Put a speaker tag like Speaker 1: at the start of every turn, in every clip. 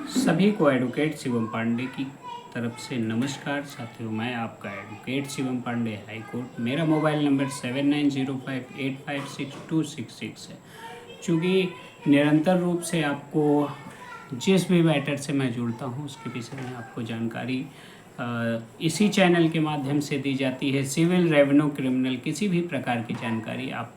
Speaker 1: सभी को एडवोकेट शिवम पांडे की तरफ से नमस्कार साथियों। मैं आपका advocate Shivam Pandey, high court. मेरा मोबाइल नंबर 7905856266 है। चूँकि निरंतर रूप से आपको जिस भी मैटर से मैं जुड़ता हूँ उसके विषय में आपको जानकारी इसी चैनल के माध्यम से दी जाती है। सिविल, रेवेन्यू, क्रिमिनल किसी भी प्रकार की जानकारी आप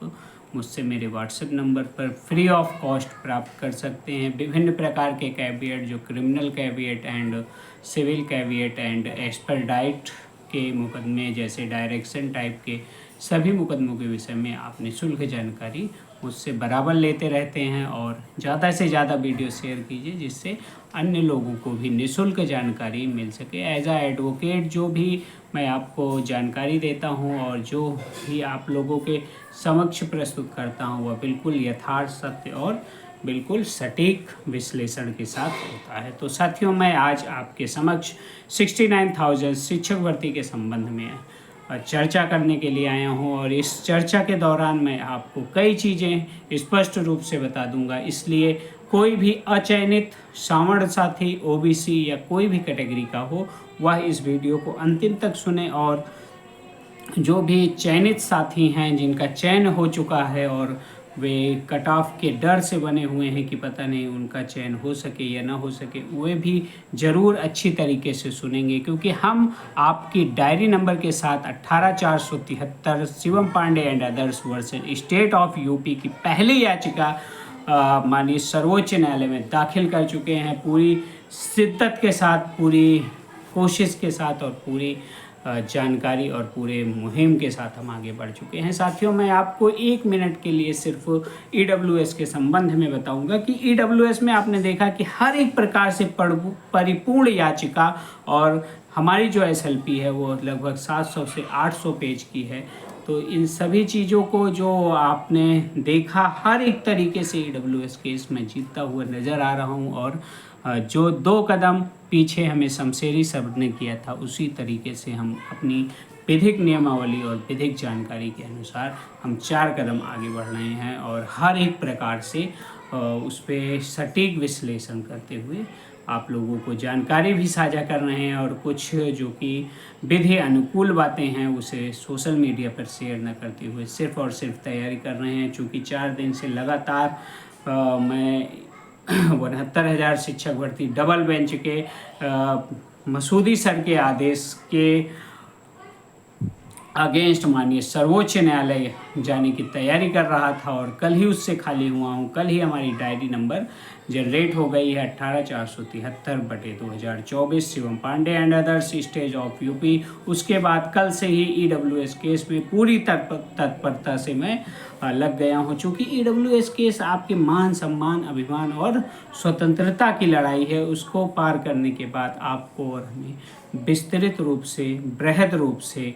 Speaker 1: मुझसे मेरे व्हाट्सएप नंबर पर फ्री ऑफ कॉस्ट प्राप्त कर सकते हैं। विभिन्न प्रकार के कैविएट, जो criminal caveat and civil caveat and एक्सपर्डाइट के मुकदमे जैसे डायरेक्शन टाइप के सभी मुकदमों के विषय में आप निःशुल्क जानकारी मुझसे बराबर लेते रहते हैं। और ज़्यादा से ज़्यादा वीडियो शेयर कीजिए जिससे अन्य लोगों को भी निःशुल्क जानकारी मिल सके। एज आ एडवोकेट जो भी मैं आपको जानकारी देता हूं और जो भी आप लोगों के समक्ष प्रस्तुत करता हूं वह बिल्कुल यथार्थ, सत्य और बिल्कुल सटीक विश्लेषण के साथ होता है। तो साथियों, मैं आज आपके समक्ष 69,000 शिक्षक भर्ती के संबंध में चर्चा करने के लिए आया हूं और इस चर्चा के दौरान मैं आपको कई चीज़ें स्पष्ट रूप से बता दूंगा। इसलिए कोई भी अचयनित सावर्ण साथी, ओबीसी या कोई भी कैटेगरी का हो वह इस वीडियो को अंतिम तक सुने, और जो भी चयनित साथी हैं जिनका चयन हो चुका है और वे कट ऑफ के डर से बने हुए हैं कि पता नहीं उनका चयन हो सके या ना हो सके, वे भी ज़रूर अच्छी तरीके से सुनेंगे। क्योंकि हम आपकी डायरी नंबर के साथ 18473 Shivam Pandey and others versus state of UP की पहली याचिका माननीय सर्वोच्च न्यायालय में दाखिल कर चुके हैं। पूरी शिद्दत के साथ, पूरी कोशिश के साथ और पूरी जानकारी और पूरे मुहिम के साथ हम आगे बढ़ चुके हैं। साथियों, मैं आपको 1 मिनट के लिए सिर्फ ईडब्ल्यूएस के संबंध में बताऊंगा कि ईडब्ल्यूएस में आपने देखा कि हर एक प्रकार से परिपूर्ण याचिका, और हमारी जो एसएलपी है वो लगभग 700 से 800 पेज की है। तो इन सभी चीज़ों को जो आपने देखा, हर एक तरीके से ईडब्ल्यूएस केस में जीतता हुआ नज़र आ रहा हूँ। और जो 2 कदम पीछे हमें शमशेरी सर ने किया था उसी तरीके से हम अपनी विधिक नियमावली और विधिक जानकारी के अनुसार हम 4 कदम आगे बढ़ रहे हैं और हर एक प्रकार से उस पर सटीक विश्लेषण करते हुए आप लोगों को जानकारी भी साझा कर रहे हैं। और कुछ जो कि विधि अनुकूल बातें हैं उसे सोशल मीडिया पर शेयर न करते हुए सिर्फ और सिर्फ तैयारी कर रहे हैं। चूँकि 4 दिन से लगातार मैं 69,000 शिक्षक भर्ती डबल बेंच के मसूदी सर के आदेश के अगेंस्ट माननीय सर्वोच्च न्यायालय जाने की तैयारी कर रहा था और कल ही उससे खाली हुआ हूँ। कल ही हमारी डायरी नंबर जनरेट हो गई है 18473/2024 Shivam Pandey and others state of UP. उसके बाद कल से ही ईडब्ल्यूएस केस में पूरी तत्परता से मैं लग गया हूँ। चूँकि ईडब्ल्यूएस केस आपके मान, सम्मान, अभिमान और स्वतंत्रता की लड़ाई है। उसको पार करने के बाद आपको और हमें विस्तृत रूप से, बृहद रूप से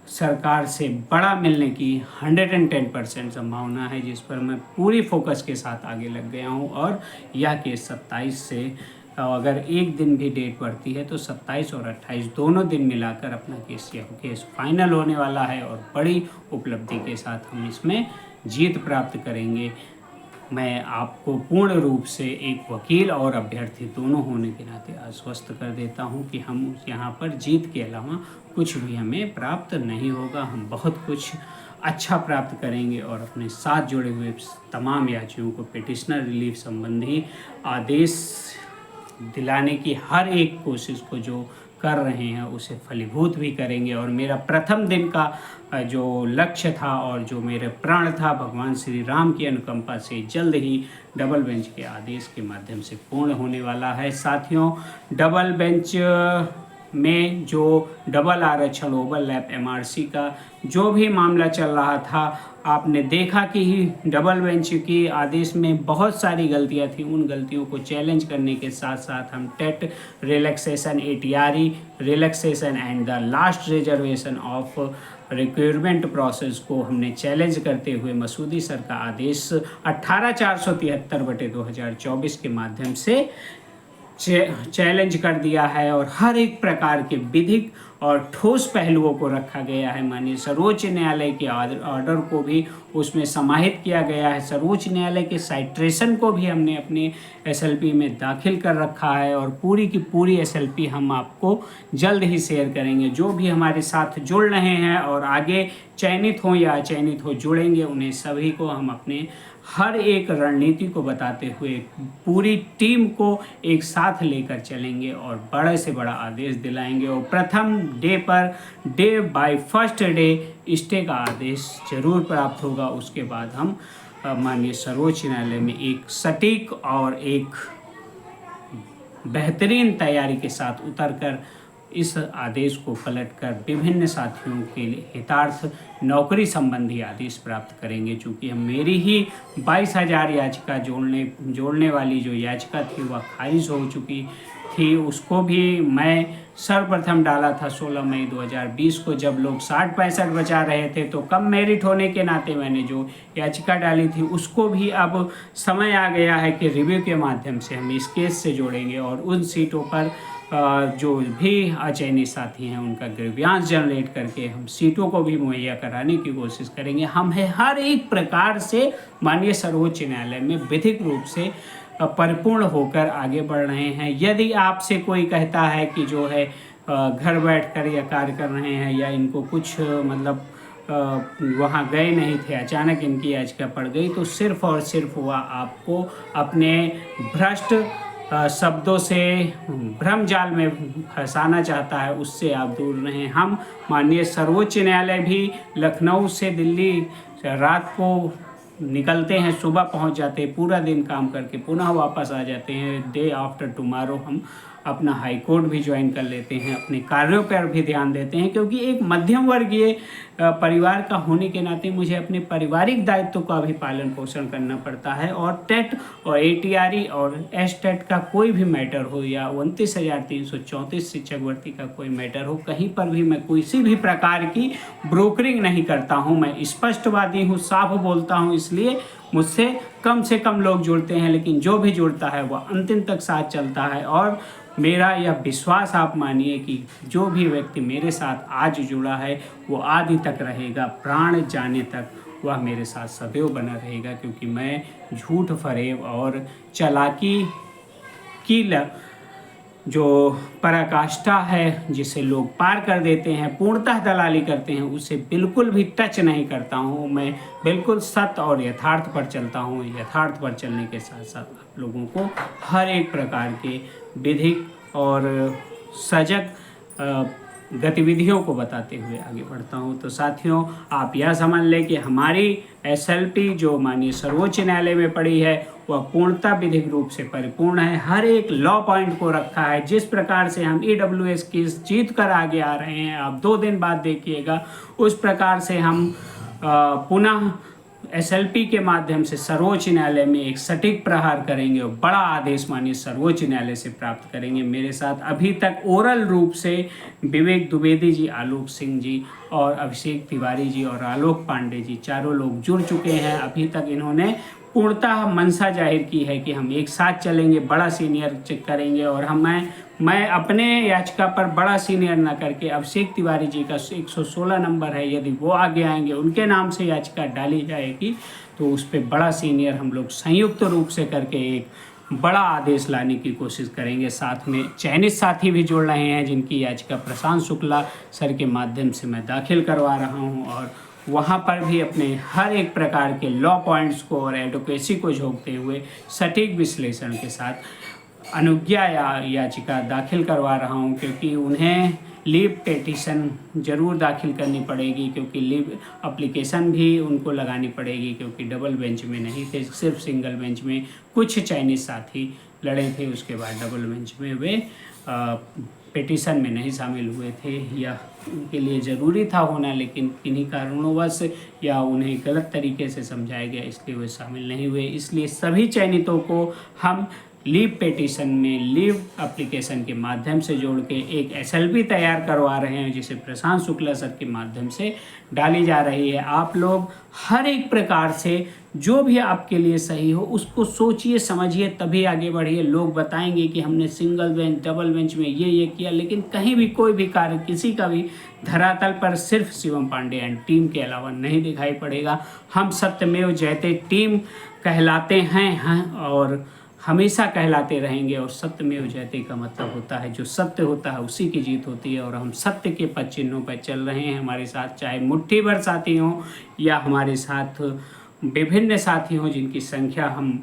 Speaker 1: सरकार से बड़ा मिलने की 110% संभावना है, जिस पर मैं पूरी फोकस के साथ आगे लग गया हूं। और यह केस 27 से, अगर एक दिन भी डेट बढ़ती है तो 27 और 28 दोनों दिन मिलाकर अपना केस फाइनल होने वाला है और बड़ी उपलब्धि के साथ हम इसमें जीत प्राप्त करेंगे। मैं आपको पूर्ण रूप से एक वकील और अभ्यर्थी दोनों होने के नाते आश्वस्त कर देता हूं कि हम यहाँ पर जीत के अलावा कुछ भी हमें प्राप्त नहीं होगा। हम बहुत कुछ अच्छा प्राप्त करेंगे और अपने साथ जुड़े हुए तमाम याचियों को पिटिशनर रिलीफ संबंधी आदेश दिलाने की हर एक कोशिश को जो कर रहे हैं उसे फलीभूत भी करेंगे। और मेरा प्रथम दिन का जो लक्ष्य था और जो मेरे प्राण था, भगवान श्री राम की अनुकंपा से जल्द ही डबल बेंच के आदेश के माध्यम से पूर्ण होने वाला है। साथियों, डबल बेंच में जो डबल आरक्षण ओवरलैप एमआरसी का जो भी मामला चल रहा था, आपने देखा कि डबल बेंच की आदेश में बहुत सारी गलतियां थी। उन गलतियों को चैलेंज करने के साथ साथ हम TET relaxation, ATRE relaxation and the last reservation of requirement process को हमने चैलेंज करते हुए मसूदी सर का आदेश 18473/2024 के माध्यम से चैलेंज कर दिया है। और हर एक प्रकार के विधिक और ठोस पहलुओं को रखा गया है। माननीय सर्वोच्च न्यायालय के ऑर्डर को भी उसमें समाहित किया गया है। सर्वोच्च न्यायालय के साइट्रेशन को भी हमने अपने SLP में दाखिल कर रखा है और पूरी की पूरी SLP हम आपको जल्द ही शेयर करेंगे। जो भी हमारे साथ जुड़ रहे हैं और आगे चयनित हो या अचयनित हो जुड़ेंगे, उन्हें सभी को हम अपने हर एक रणनीति को बताते हुए पूरी टीम को एक साथ लेकर चलेंगे और बड़े से बड़ा आदेश दिलाएंगे। और प्रथम डे पर बाय फर्स्ट डे स्टे का आदेश जरूर प्राप्त होगा। उसके बाद हम माननीय सर्वोच्च न्यायालय में एक सटीक और एक बेहतरीन तैयारी के साथ उतरकर इस आदेश को पलटकर विभिन्न साथियों के लिए हितार्थ नौकरी संबंधी आदेश प्राप्त करेंगे। चूँकि हम मेरी ही 22,000 याचिका जोड़ने वाली जो याचिका थी वह खारिज हो चुकी थी। उसको भी मैं सर्वप्रथम डाला था 16 मई 2020 को, जब लोग 60-65 बचा रहे थे। तो कम मेरिट होने के नाते मैंने जो याचिका डाली थी उसको भी अब समय आ गया है कि रिव्यू के माध्यम से हम इस केस से जोड़ेंगे और उन सीटों पर जो भी अचयनित साथी हैं उनका ग्रीवियांस जनरेट करके हम सीटों को भी मुहैया कराने की कोशिश करेंगे। हम हर एक प्रकार से माननीय सर्वोच्च न्यायालय में विधिक रूप से परिपूर्ण होकर आगे बढ़ रहे हैं। यदि आपसे कोई कहता है कि जो है घर बैठकर या कार्य कर रहे हैं या इनको कुछ मतलब वहाँ गए नहीं थे, अचानक इनकी याचिका पड़ गई, तो सिर्फ और सिर्फ वह आपको अपने भ्रष्ट शब्दों से भ्रम जाल में फंसाना चाहता है, उससे आप दूर रहें। हम माननीय सर्वोच्च न्यायालय भी लखनऊ से दिल्ली रात को निकलते हैं, सुबह पहुंच जाते हैं, पूरा दिन काम करके पुनः वापस आ जाते हैं। डे आफ्टर टुमारो हम अपना हाई कोर्ट भी ज्वाइन कर लेते हैं, अपने कार्यों पर भी ध्यान देते हैं, क्योंकि एक मध्यम वर्गीय परिवार का होने के नाते मुझे अपने पारिवारिक दायित्व का भी पालन पोषण करना पड़ता है। और टेट और ATRE और STET का कोई भी मैटर हो या 29,334 शिक्षक भर्ती का कोई मैटर हो, कहीं पर भी मैं किसी भी प्रकार की ब्रोकरिंग नहीं करता हूं। मैं स्पष्टवादी हूं, साफ बोलता हूं, इसलिए मुझसे कम से कम लोग जुड़ते हैं, लेकिन जो भी जुड़ता है वह अंतिम तक साथ चलता है। और मेरा यह विश्वास आप मानिए कि जो भी व्यक्ति मेरे साथ आज जुड़ा है वो आदि तक रहेगा, प्राण जाने तक वह मेरे साथ सदैव बना रहेगा, क्योंकि मैं झूठ फरेब और चालाकी की जो पराकाष्ठा है जिसे लोग पार कर देते हैं, पूर्णतः दलाली करते हैं, उसे बिल्कुल भी टच नहीं करता हूँ। मैं बिल्कुल सत्य और यथार्थ पर चलता हूँ। यथार्थ पर चलने के साथ साथ आप लोगों को हर एक प्रकार के विधिक और सजग गतिविधियों को बताते हुए आगे बढ़ता हूं। तो साथियों, आप यह समझ लें कि हमारी SLP जो माननीय सर्वोच्च न्यायालय में पड़ी है वह पूर्णतः विधिक रूप से परिपूर्ण है। हर एक लॉ पॉइंट को रखा है। जिस प्रकार से हम EWS केस जीत कर आगे आ रहे हैं, आप 2 दिन बाद देखिएगा, उस प्रकार से हम पुनः SLP के माध्यम से सर्वोच्च न्यायालय में एक सटीक प्रहार करेंगे और बड़ा आदेश माननीय सर्वोच्च न्यायालय से प्राप्त करेंगे। मेरे साथ अभी तक ओरल रूप से विवेक द्विवेदी जी, आलोक सिंह जी और अभिषेक तिवारी जी और आलोक पांडे जी, चारों लोग जुड़ चुके हैं। अभी तक इन्होंने पूर्णतः मनसा जाहिर की है कि हम एक साथ चलेंगे, बड़ा सीनियर चेक करेंगे। और मैं अपने याचिका पर बड़ा सीनियर ना करके अभिषेक तिवारी जी का 116 नंबर है, यदि वो आगे आएंगे, उनके नाम से याचिका डाली जाएगी, तो उस पर बड़ा सीनियर हम लोग संयुक्त रूप से करके एक बड़ा आदेश लाने की कोशिश करेंगे। साथ में चयनित साथी भी जुड़ रहे हैं, जिनकी याचिका प्रशांत शुक्ला सर के माध्यम से मैं दाखिल करवा रहा हूँ, और वहाँ पर भी अपने हर एक प्रकार के लॉ पॉइंट्स को और एडवोकेसी को झोंकते हुए सटीक विश्लेषण के साथ अनुज्ञा याचिका दाखिल करवा रहा हूँ, क्योंकि उन्हें लीव पेटिशन ज़रूर दाखिल करनी पड़ेगी, क्योंकि लीव एप्लीकेशन भी उनको लगानी पड़ेगी, क्योंकि डबल बेंच में नहीं थे, सिर्फ सिंगल बेंच में कुछ चयनित साथी लड़े थे। उसके बाद डबल बेंच में वे पेटिशन में नहीं शामिल हुए थे, या उनके लिए ज़रूरी था होना, लेकिन किन्हीं कारणोंवश या उन्हें गलत तरीके से समझाया गया, इसलिए वे शामिल नहीं हुए। इसलिए सभी चयनितों को हम लीव पेटिशन में लीव एप्लीकेशन के माध्यम से जोड़ के एक SLP तैयार करवा रहे हैं, जिसे प्रशांत शुक्ला सर के माध्यम से डाली जा रही है। आप लोग हर एक प्रकार से जो भी आपके लिए सही हो उसको सोचिए समझिए तभी आगे बढ़िए। लोग बताएंगे कि हमने सिंगल बेंच डबल बेंच में ये किया, लेकिन कहीं भी कोई भी कार्य किसी का भी धरातल पर सिर्फ शिवम पांडे एंड टीम के अलावा नहीं दिखाई पड़ेगा। हम सत्यमेव जयते टीम कहलाते हैं और हमेशा कहलाते रहेंगे। और सत्यमेव जयते का मतलब होता है जो सत्य होता है उसी की जीत होती है, और हम सत्य के पद चिन्हों पर चल रहे हैं। हमारे साथ चाहे मुट्ठी भर साथी हों या हमारे साथ विभिन्न साथी हों जिनकी संख्या हम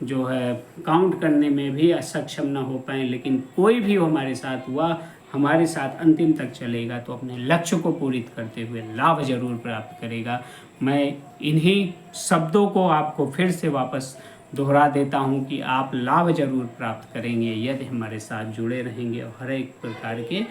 Speaker 1: जो है काउंट करने में भी असक्षम न हो पाए, लेकिन कोई भी हो हमारे साथ हुआ हमारे साथ अंतिम तक चलेगा तो अपने लक्ष्य को पूरी करते हुए लाभ जरूर प्राप्त करेगा। मैं इन्हीं शब्दों को आपको फिर से वापस दोहरा देता हूं कि आप लाभ जरूर प्राप्त करेंगे यदि हमारे साथ जुड़े रहेंगे और हर एक प्रकार के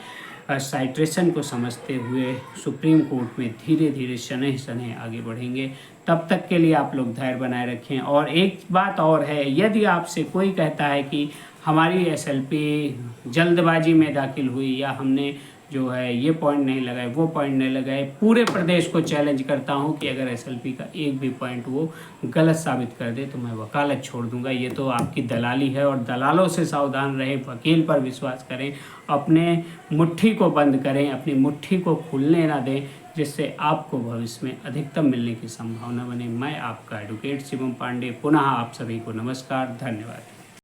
Speaker 1: साइट्रेशन को समझते हुए सुप्रीम कोर्ट में धीरे धीरे शनैः शनैः आगे बढ़ेंगे। तब तक के लिए आप लोग धैर्य बनाए रखें। और एक बात और है, यदि आपसे कोई कहता है कि हमारी एसएलपी जल्दबाजी में दाखिल हुई या हमने जो है ये पॉइंट नहीं लगाए वो पॉइंट नहीं लगाए, पूरे प्रदेश को चैलेंज करता हूं कि अगर एसएलपी का एक भी पॉइंट वो गलत साबित कर दे तो मैं वकालत छोड़ दूंगा। ये तो आपकी दलाली है और दलालों से सावधान रहें, वकील पर विश्वास करें, अपने मुट्ठी को बंद करें, अपनी मुट्ठी को खुलने ना दें, जिससे आपको भविष्य में अधिकतम मिलने की संभावना बने। मैं आपका एडवोकेट शिवम पांडे पुनः आप सभी को नमस्कार, धन्यवाद।